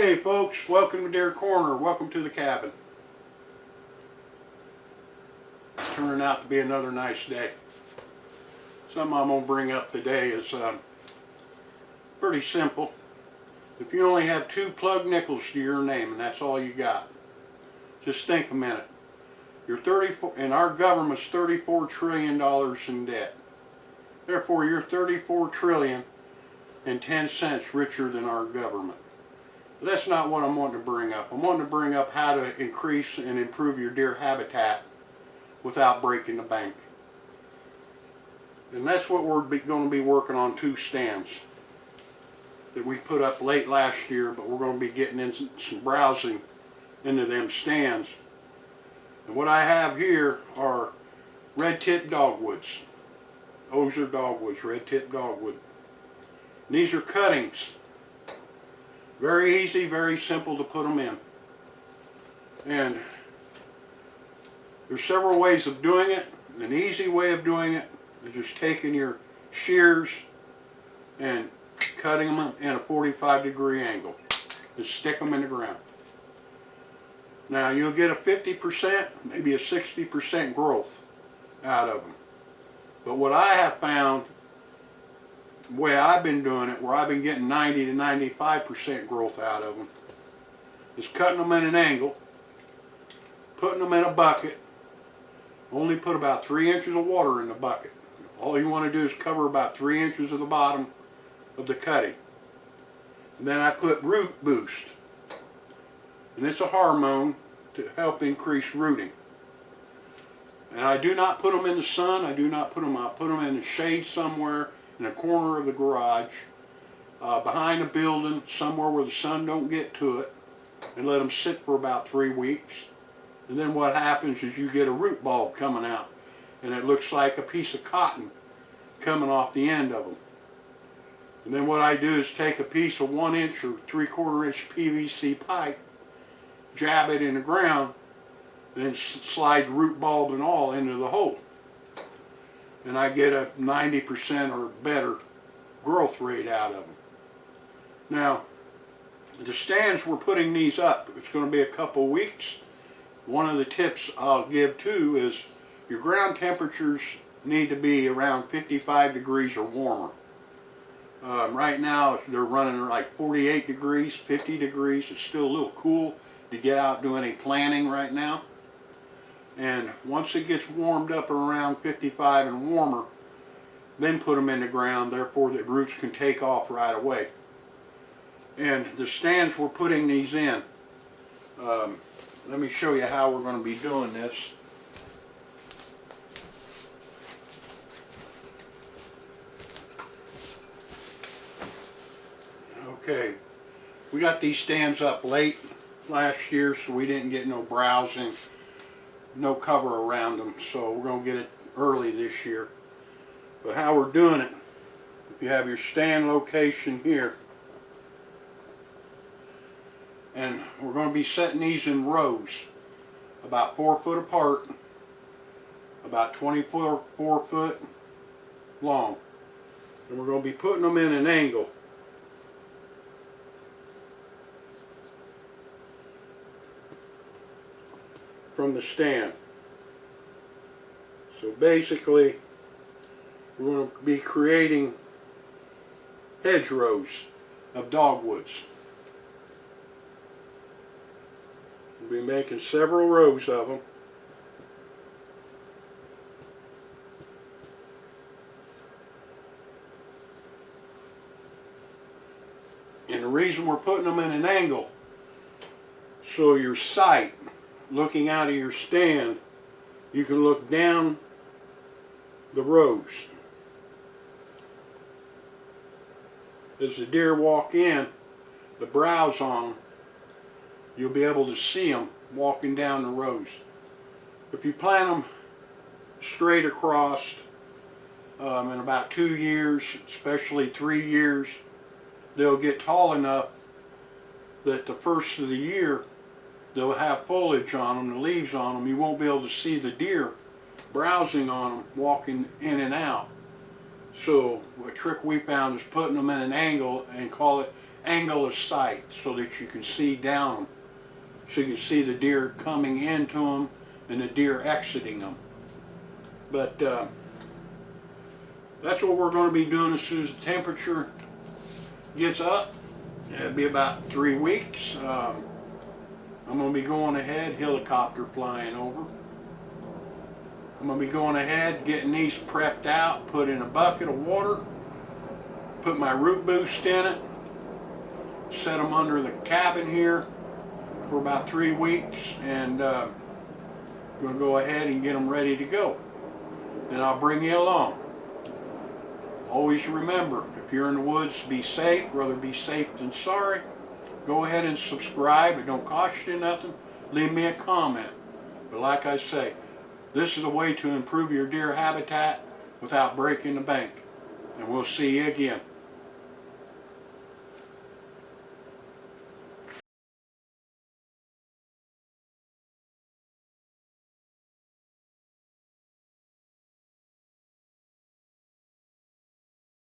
Hey folks, welcome to Deer Corner. Welcome to the cabin. It's turning out to be another nice day. Something I'm going to bring up today is pretty simple. If you only have 2 plug nickels to your name and that's all you got, just think a minute. You're 34, and our government's $34 trillion in debt. Therefore, you're 34 trillion and 10 cents richer than our government. But that's not what I'm wanting to bring up. I'm wanting to bring up how to increase and improve your deer habitat without breaking the bank. And that's what we're going to be working on, 2 stands that we put up late last year, but we're going to be getting in some browsing into them stands. And what I have here are red-tip dogwoods. Those are dogwoods, red-tip dogwood. And these are cuttings. Very easy, very simple to put them in. And there's several ways of doing it. An easy way of doing it is just taking your shears and cutting them in a 45-degree angle. Just stick them in the ground. Now you'll get a 50%, maybe a 60% growth out of them. But what I have found, the way I've been doing it, where I've been getting 90 to 95% growth out of them, is cutting them in an angle, putting them in a bucket. Only put about 3 inches of water in the bucket. All you want to do is cover about 3 inches of the bottom of the cutting. And then I put Root Boost. And it's a hormone to help increase rooting. And I do not put them in the sun. I put them in the shade somewhere in a corner of the garage, behind a building, somewhere where the sun don't get to it, and let them sit for about 3 weeks. And then what happens is you get a root bulb coming out, and it looks like a piece of cotton coming off the end of them. And then what I do is take a piece of 1 inch or 3/4 inch PVC pipe, jab it in the ground, and then slide root bulb and all into the hole. And I get a 90% or better growth rate out of them. Now, the stands we're putting these up, it's going to be a couple weeks. One of the tips I'll give too is your ground temperatures need to be around 55 degrees or warmer. Right now they're running like 48 degrees, 50 degrees. It's still a little cool to get out doing any planting right now. And once it gets warmed up around 55 and warmer, then put them in the ground, therefore the roots can take off right away. And the stands we're putting these in, let me show you how we're going to be doing this. Okay, we got these stands up late last year, so we didn't get no browsing, no cover around them, so we're going to get it early this year. But how we're doing it, if you have your stand location here, and we're going to be setting these in rows, about 4 foot apart, about 24 foot long. And we're going to be putting them in an angle. From the stand. So basically, we're going to be creating hedgerows of dogwoods. We'll be making several rows of them. And the reason we're putting them in an angle, so your sight, looking out of your stand, you can look down the rows. As the deer walk in, the browse on them, you'll be able to see them walking down the rows. If you plant them straight across, in about 2 years, especially 3 years, they'll get tall enough that the first of the year they'll have foliage on them, the leaves on them. You won't be able to see the deer browsing on them, walking in and out. So a trick we found is putting them in an angle and call it angle of sight so that you can see down them, so you can see the deer coming into them and the deer exiting them. But that's what we're going to be doing as soon as the temperature gets up. It'll be about 3 weeks. I'm going to be going ahead, helicopter flying over. I'm going to be going ahead, getting these prepped out, put in a bucket of water, put my root boost in it, set them under the cabin here for about 3 weeks, and I'm going to go ahead and get them ready to go. And I'll bring you along. Always remember, if you're in the woods, be safe. Rather be safe than sorry. Go ahead and subscribe. It don't cost you nothing. Leave me a comment. But like I say, this is a way to improve your deer habitat without breaking the bank. And we'll see you again.